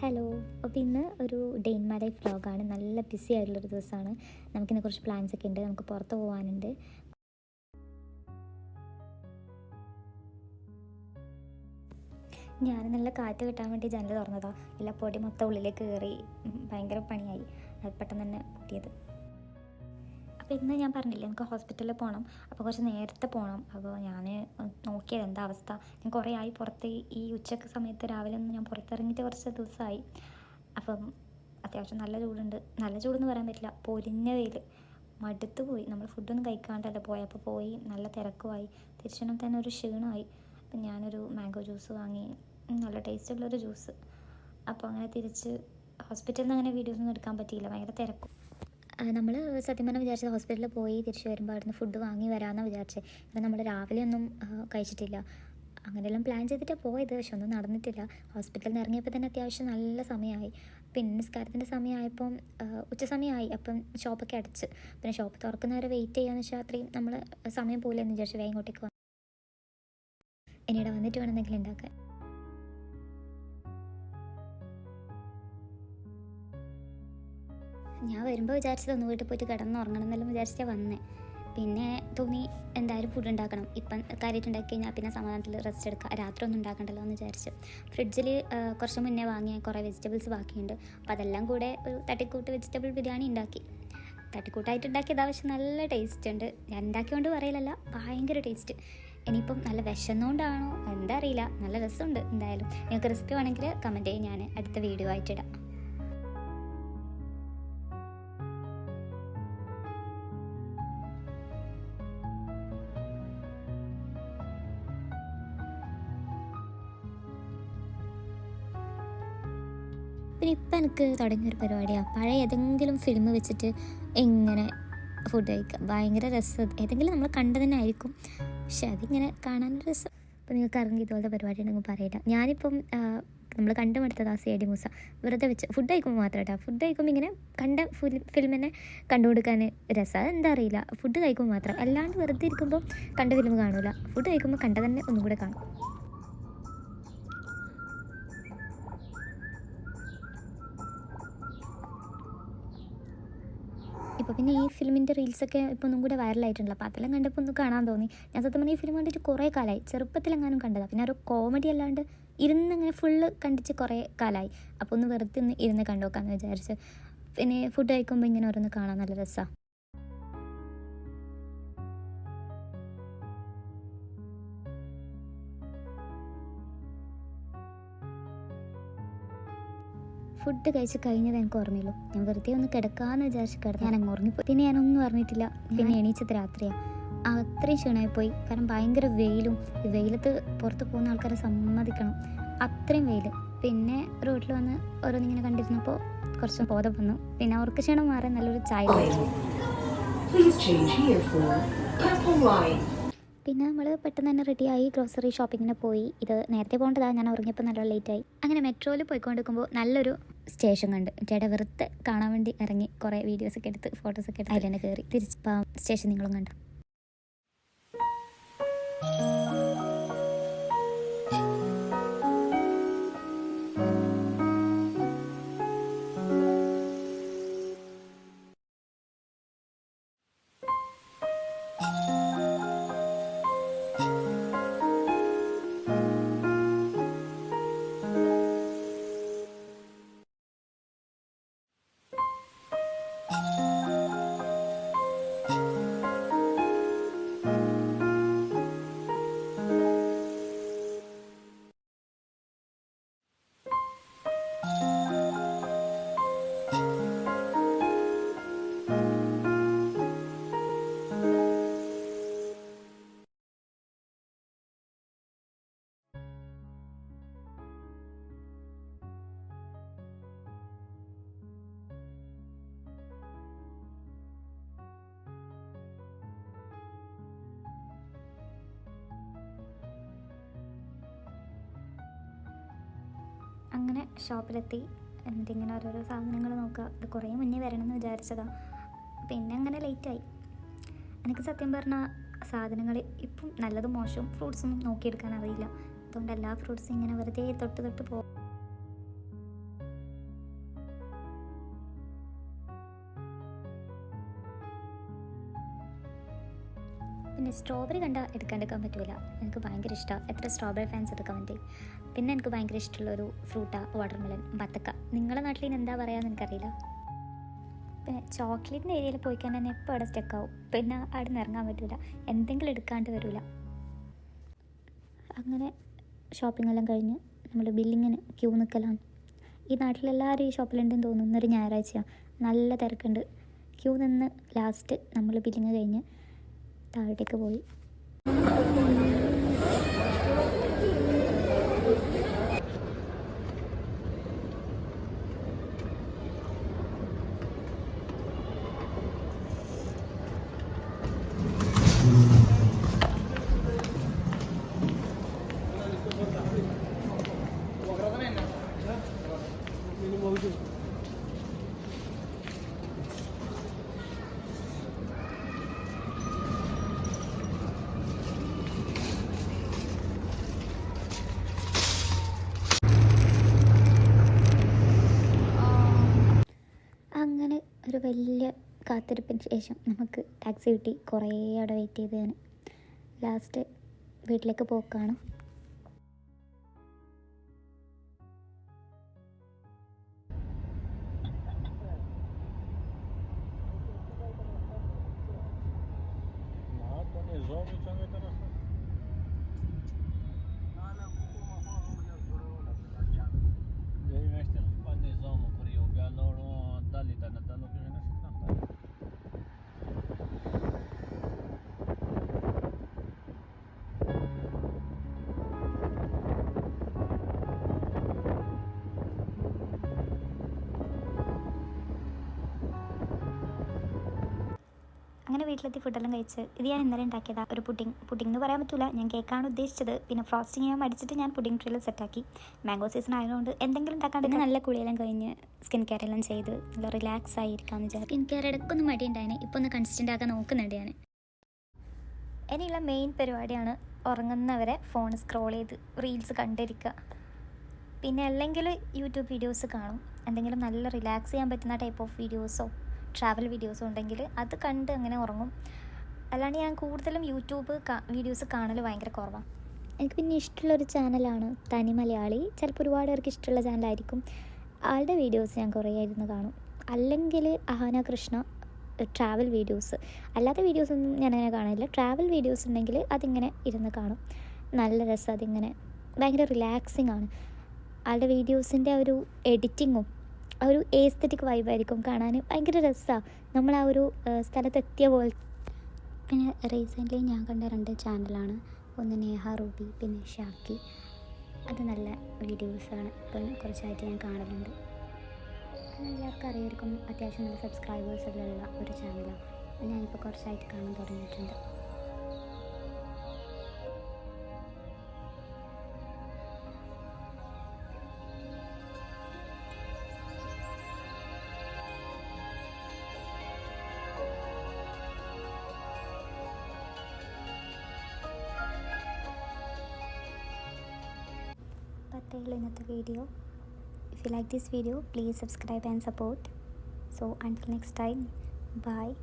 Hello. അപ്പോൾ ഇന്ന് ഒരു ഡേ ഇൻ മൈ ലൈഫ് വ്ളോഗാണ്. നല്ല ബിസി ആയിട്ടുള്ളൊരു ദിവസമാണ്. നമുക്കിന്ന് കുറച്ച് പ്ലാൻസ് ഒക്കെ ഉണ്ട്. നമുക്ക് പുറത്ത് പോകാനുണ്ട്. ഞാൻ നല്ല കാറ്റ് കിട്ടാൻ വേണ്ടി ജനൽ തുറന്നതാണ്. എല്ലാ പൊടി മൊത്തം ഉള്ളിലേക്ക് കയറി ഭയങ്കര പണിയായി. അത് പെട്ടെന്ന് തന്നെ പൊട്ടിയത്. അപ്പോൾ ഇന്ന് ഞാൻ പറഞ്ഞില്ലേ നമുക്ക് ഹോസ്പിറ്റലിൽ പോകണം. അപ്പോൾ കുറച്ച് നേരത്തെ പോകണം. അപ്പോൾ ഞാൻ നോക്കിയത് എന്താ അവസ്ഥ. ഞാൻ കുറേ ആയി പുറത്ത് ഈ ഉച്ചക്ക് സമയത്ത് രാവിലെ ഒന്ന് ഞാൻ പുറത്തിറങ്ങിയിട്ട് കുറച്ച് ദിവസമായി. അപ്പം അത്യാവശ്യം നല്ല ചൂടുണ്ട്. നല്ല ചൂടെന്ന് പറയാൻ പറ്റില്ല, പൊരിഞ്ഞ വെയിൽ. മടുത്തു പോയി. നമ്മൾ ഫുഡൊന്നും കഴിക്കാണ്ടല്ലേ പോയപ്പോൾ പോയി. നല്ല തിരക്കുമായി. തിരിച്ചു തന്നെ ഒരു ക്ഷീണമായി. അപ്പം ഞാനൊരു മാംഗോ ജ്യൂസ് വാങ്ങി, നല്ല ടേസ്റ്റുള്ളൊരു ജ്യൂസ്. അപ്പോൾ അങ്ങനെ തിരിച്ച് ഹോസ്പിറ്റലിൽ നിന്ന് അങ്ങനെ വീഡിയോസൊന്നും എടുക്കാൻ പറ്റിയില്ല, ഭയങ്കര തിരക്കും. നമ്മൾ സത്യം പറഞ്ഞാൽ വിചാരിച്ചത് ഹോസ്പിറ്റലിൽ പോയി തിരിച്ച് വരുമ്പോൾ അവിടുന്ന് ഫുഡ് വാങ്ങി വരാമെന്നാണ് വിചാരിച്ചത്. കാരണം നമ്മൾ രാവിലെ ഒന്നും കഴിച്ചിട്ടില്ല. അങ്ങനെയെല്ലാം പ്ലാൻ ചെയ്തിട്ടാണ് പോയത്, പക്ഷെ ഒന്നും നടന്നിട്ടില്ല. ഹോസ്പിറ്റലിൽ നിന്ന് ഇറങ്ങിയപ്പോൾ തന്നെ അത്യാവശ്യം നല്ല സമയമായി. പിന്നെ നിസ്കാരത്തിൻ്റെ സമയമായപ്പം ഉച്ച സമയമായി. അപ്പം ഷോപ്പൊക്കെ അടച്ച്. പിന്നെ ഷോപ്പ് തുറക്കുന്നവരെ വെയിറ്റ് ചെയ്യാമെന്ന് വെച്ചാൽ അത്രയും നമ്മൾ സമയം പോലെയെന്ന് വിചാരിച്ചു വേഗം ഇങ്ങോട്ടേക്ക് വന്നു. എന്നിടെ വന്നിട്ട് വേണം എന്തെങ്കിലും ഉണ്ടാക്കാൻ. ഞാൻ വരുമ്പോൾ വിചാരിച്ചത് ഒന്ന് വീട്ടിൽ പോയിട്ട് കിടന്നുറങ്ങണം എന്നെല്ലാം വിചാരിച്ചാൽ വന്നേ. പിന്നെ തോന്നി എന്തായാലും ഫുഡ് ഉണ്ടാക്കണം. ഇപ്പം കാര്യമായിട്ട് ഉണ്ടാക്കി കഴിഞ്ഞാൽ പിന്നെ സമാധാനത്തിൽ റെസ്റ്റ് എടുക്കുക, രാത്രി ഒന്നും ഉണ്ടാക്കണ്ടല്ലോ എന്ന് വിചാരിച്ചു. ഫ്രിഡ്ജിൽ കുറച്ച് മുന്നേ വാങ്ങിയ കുറേ വെജിറ്റബിൾസ് ബാക്കിയുണ്ട്. അപ്പോൾ അതെല്ലാം കൂടെ ഒരു തട്ടിക്കൂട്ട് വെജിറ്റബിൾ ബിരിയാണി ഉണ്ടാക്കി. തട്ടിക്കൂട്ടായിട്ട് ഉണ്ടാക്കിയത് ആവശ്യം നല്ല ടേസ്റ്റ് ഉണ്ട്. ഞാൻ ഉണ്ടാക്കിയോണ്ട് പറയലല്ല, ഭയങ്കര ടേസ്റ്റ്. ഇനിയിപ്പം നല്ല വിശന്നുകൊണ്ടാണോ എന്താ അറിയില്ല, നല്ല രസമുണ്ട്. എന്തായാലും നിങ്ങൾക്ക് റെസിപ്പി വേണമെങ്കിൽ കമൻറ്റ് ചെയ്യും, ഞാൻ അടുത്ത വീഡിയോ ആയിട്ടിടാം. പിന്നെ ഇപ്പം എനിക്ക് തുടങ്ങിയൊരു പരിപാടിയാണ്, പഴയ ഏതെങ്കിലും ഫിലിം വെച്ചിട്ട് എങ്ങനെ ഫുഡ് കഴിക്കുക. ഭയങ്കര രസം. ഏതെങ്കിലും നമ്മൾ കണ്ടു തന്നെ ആയിരിക്കും, പക്ഷെ അതിങ്ങനെ കാണാനൊരു രസം. അപ്പോൾ നിങ്ങൾക്ക് അറിഞ്ഞ ഇതുപോലത്തെ പരിപാടി ഉണ്ടെങ്കിൽ പറയില്ല. ഞാനിപ്പം നമ്മൾ കണ്ടുമടുത്തത് സി.ഐ.ഡി. മൂസ വെറുതെ വെച്ച് ഫുഡ് കഴിക്കുമ്പോൾ മാത്രം കേട്ടോ. ഫുഡ് കഴിക്കുമ്പോൾ ഇങ്ങനെ കണ്ട ഫിലിമിനെ കണ്ടു കൊടുക്കാൻ രസം. അതെന്താ അറിയില്ല, ഫുഡ് കഴിക്കുമ്പോൾ മാത്രം. അല്ലാണ്ട് വെറുതെ ഇരിക്കുമ്പോൾ കണ്ട ഫിലിം കാണില്ല. ഫുഡ് കഴിക്കുമ്പോൾ കണ്ട തന്നെ ഒന്നും കൂടെ കാണും. ഇപ്പോൾ പിന്നെ ഈ ഫിലിമിൻ്റെ റീൽസൊക്കെ ഇപ്പോൾ ഒന്നും കൂടെ വൈറലായിട്ടുണ്ടല്ലോ. അപ്പോൾ അതെല്ലാം കണ്ടപ്പോൾ ഒന്ന് കാണാൻ തോന്നി. ഞാൻ സത്യം പറഞ്ഞാൽ ഈ ഫിലിം കണ്ടിട്ട് കുറേ കാലമായി. ചെറുപ്പത്തിലെങ്ങാനും കണ്ടതാണ്. പിന്നെ ഒരു കോമഡി അല്ലാണ്ട് ഇരുന്നങ്ങനെ ഫുള്ള് കണ്ടിട്ട് കുറേ കാലമായി. അപ്പോൾ ഒന്ന് വെറുതെ ഒന്ന് ഇരുന്ന് കണ്ടു നോക്കാമെന്ന് വിചാരിച്ച്. പിന്നെ ഫുഡ് കഴിക്കുമ്പോൾ ഇങ്ങനെ ഓരോന്ന് കാണാൻ നല്ല രസമാണ്. ഫുഡ് കഴിച്ച് കഴിഞ്ഞത് എനിക്ക് ഓർമ്മയുള്ളൂ. ഞാൻ വെറുതെ ഒന്ന് കിടക്കാമെന്ന് വിചാരിച്ച് കിടന്നു. ഞാൻ അങ്ങ് ഉറങ്ങിപ്പോയി. പിന്നെ ഞാനൊന്നും അറിഞ്ഞിട്ടില്ല. പിന്നെ എണീച്ചത് രാത്രിയാണ്. അത്രയും ക്ഷീണമായിപ്പോയി. കാരണം ഭയങ്കര വെയിലും. ഈ വെയിലത്ത് പുറത്ത് പോകുന്ന ആൾക്കാരെ സമ്മതിക്കണം, അത്രയും വെയിൽ. പിന്നെ റോഡിൽ വന്ന് ഓരോന്നിങ്ങനെ കണ്ടിരുന്നപ്പോൾ കുറച്ച് ബോധം വന്നു. പിന്നെ അവർക്ക് ക്ഷീണം മാറാൻ നല്ലൊരു ചായ കുടിച്ചു. പിന്നെ നമ്മൾ പെട്ടെന്ന് തന്നെ റെഡിയായി ഗ്രോസറി ഷോപ്പിങ്ങിന് പോയി. ഇത് നേരത്തെ പോകേണ്ടതാണ്, ഞാൻ ഉറങ്ങിയപ്പോൾ നല്ല ലേറ്റായി. അങ്ങനെ മെട്രോയിൽ പോയിക്കൊണ്ടിരിക്കുമ്പോൾ നല്ലൊരു സ്റ്റേഷൻ കണ്ട് ചേട്ടാ വെറുതെ കാണാൻ വേണ്ടി ഇറങ്ങി. കുറേ വീഡിയോസൊക്കെ എടുത്ത് ഫോട്ടോസൊക്കെ എടുത്ത് അതിൽ തന്നെ കയറി. തിരിച്ച് സ്റ്റേഷൻ നിങ്ങളും കണ്ടു. അങ്ങനെ ഷോപ്പിലെത്തി. എന്നിട്ട് ഇങ്ങനെ ഓരോരോ സാധനങ്ങൾ നോക്കുക. ഇത് കുറേ മുന്നേ വരണമെന്ന് വിചാരിച്ചതാണ്. പിന്നെ അങ്ങനെ ലേറ്റായി. എനിക്ക് സത്യം പറഞ്ഞാൽ സാധനങ്ങൾ ഇപ്പം നല്ലതും മോശവും ഫ്രൂട്ട്സൊന്നും നോക്കിയെടുക്കാൻ അറിയില്ല. അതുകൊണ്ട് എല്ലാ ഫ്രൂട്ട്സും ഇങ്ങനെ വെറുതെ തൊട്ട് പോകും. പിന്നെ സ്ട്രോബെറി കണ്ടാൽ എടുക്കാണ്ടിരിക്കാൻ പറ്റില്ല. എനിക്ക് ഭയങ്കര ഇഷ്ടമാണ്. എത്ര സ്ട്രോബെറി ഫാൻസ് എടുക്കാൻ വേണ്ടി. പിന്നെ എനിക്ക് ഭയങ്കര ഇഷ്ടമുള്ളൊരു ഫ്രൂട്ടാണ് വാട്ടർമെലൺ, ബത്തക്ക. നിങ്ങളുടെ നാട്ടിൽ ഇനി എന്താ പറയുക എനിക്കറിയില്ല. പിന്നെ ചോക്ലേറ്റിൻ്റെ ഏരിയയിൽ പോയി കഴിഞ്ഞാൽ എപ്പോൾ അവിടെ സ്റ്റക്കാവും. പിന്നെ അവിടെ നിന്ന് ഇറങ്ങാൻ പറ്റില്ല, എന്തെങ്കിലും എടുക്കാണ്ട് വരില്ല. അങ്ങനെ ഷോപ്പിംഗ് എല്ലാം കഴിഞ്ഞ് നമ്മൾ ബില്ലിങ്ങിന് ക്യൂ നിൽക്കലാണ്. ഈ നാട്ടിലെല്ലാവരും ഈ ഷോപ്പിലുണ്ടെന്ന് തോന്നുന്നു. ഇന്നൊരു ഞായറാഴ്ചയാണ്, നല്ല തിരക്കുണ്ട്. ക്യൂ നിന്ന് ലാസ്റ്റ് നമ്മൾ ബില്ലിങ് കഴിഞ്ഞ് താഴേക്ക് പോയി. അങ്ങനെ ഒരു വലിയ കാത്തിരിപ്പിന് ശേഷം നമുക്ക് ടാക്സി കിട്ടി. കുറേ അവിടെ വെയിറ്റ് ചെയ്ത് ഞാൻ ലാസ്റ്റ് വീട്ടിലേക്ക് പോക്കാണ്. അങ്ങനെ വീട്ടിലെത്തി ഫുഡെല്ലാം കഴിച്ച് ഇത് ഞാൻ ഇന്നലെ ഉണ്ടാക്കിയതാണ്. ഒരു പുഡിങ് എന്ന് പറയാൻ പറ്റില്ല, ഞാൻ കേക്കാണ് ഉദ്ദേശിച്ചത്. പിന്നെ ഫ്രോസ്റ്റിങ് ഞാൻ മടിച്ചിട്ട് ഞാൻ പുഡിങ് ട്രീയിൽ സെറ്റാക്കി. മാംഗോ സീസൺ ആയതുകൊണ്ട് എന്തെങ്കിലും ഉണ്ടാക്കാണ്ട് നല്ല കുളിയെല്ലാം കഴിഞ്ഞ് സ്കിൻ കെയർ എല്ലാം ചെയ്ത് നല്ല റിലാക്സ് ആയിരിക്കാമെന്ന് വിചാരിച്ചു. സ്കിൻ കെയർ ഇടയ്ക്കൊന്നും മടിയുണ്ടായിന്, ഇപ്പോൾ ഒന്ന് കൺസിസ്റ്റൻ്റ് ആക്കാൻ നോക്കുന്നുണ്ട് ഞാൻ. ഇനിയുള്ള മെയിൻ പരിപാടിയാണ് ഉറങ്ങുന്നവരെ ഫോൺ സ്ക്രോൾ ചെയ്ത് റീൽസ് കണ്ടിരിക്കുക. പിന്നെ അല്ലെങ്കിൽ യൂട്യൂബ് വീഡിയോസ് കാണും. എന്തെങ്കിലും നല്ല റിലാക്സ് ചെയ്യാൻ പറ്റുന്ന ടൈപ്പ് ഓഫ് വീഡിയോസോ ട്രാവൽ വീഡിയോസും ഉണ്ടെങ്കിൽ അത് കണ്ട് അങ്ങനെ ഉറങ്ങും. അല്ലാണ്ട് ഞാൻ കൂടുതലും യൂട്യൂബ് വീഡിയോസ് കാണൽ ഭയങ്കര കുറവാണ്. എനിക്ക് പിന്നെ ഇഷ്ടമുള്ളൊരു ചാനലാണ് തനി മലയാളി. ചിലപ്പോൾ ഒരുപാട് പേർക്ക് ഇഷ്ടമുള്ള ചാനലായിരിക്കും. ആളുടെ വീഡിയോസ് ഞാൻ കുറേ ആയിരുന്നു കാണും. അല്ലെങ്കിൽ അഹാന കൃഷ്ണ ട്രാവൽ വീഡിയോസ്. അല്ലാത്ത വീഡിയോസൊന്നും ഞാനങ്ങനെ കാണില്ല. ട്രാവൽ വീഡിയോസ് ഉണ്ടെങ്കിൽ അതിങ്ങനെ ഇരുന്ന് കാണും. നല്ല രസം, അതിങ്ങനെ ഭയങ്കര റിലാക്സിങ് ആണ്. ആളുടെ വീഡിയോസിൻ്റെ ഒരു എഡിറ്റിങ്ങും ആ ഒരു ഏസ്തെറ്റിക് വൈബായിരിക്കും കാണാൻ. ഭയങ്കര രസമാണ്, നമ്മൾ ആ ഒരു സ്ഥലത്തെത്തിയ പോലെ. പിന്നെ റീസെൻ്റ്ലി ഞാൻ കണ്ട 2 ചാനലാണ്. ഒന്ന് നേഹ റൂബി, പിന്നെ ഷാക്കി. അത് നല്ല വീഡിയോസാണ്. ഇപ്പം കുറച്ചായിട്ട് ഞാൻ കാണലുണ്ട്. എല്ലാവർക്കും അറിയായിരിക്കും, അത്യാവശ്യം നല്ല സബ്സ്ക്രൈബേഴ്സ് എല്ലാം ഉള്ള ഒരു ചാനലാണ്. ഞാനിപ്പോൾ കുറച്ചായിട്ട് കാണാൻ തുടങ്ങിയിട്ടുണ്ട്. ഇന്നത്തെ video. If you like this video, please subscribe and support. So until next time, bye.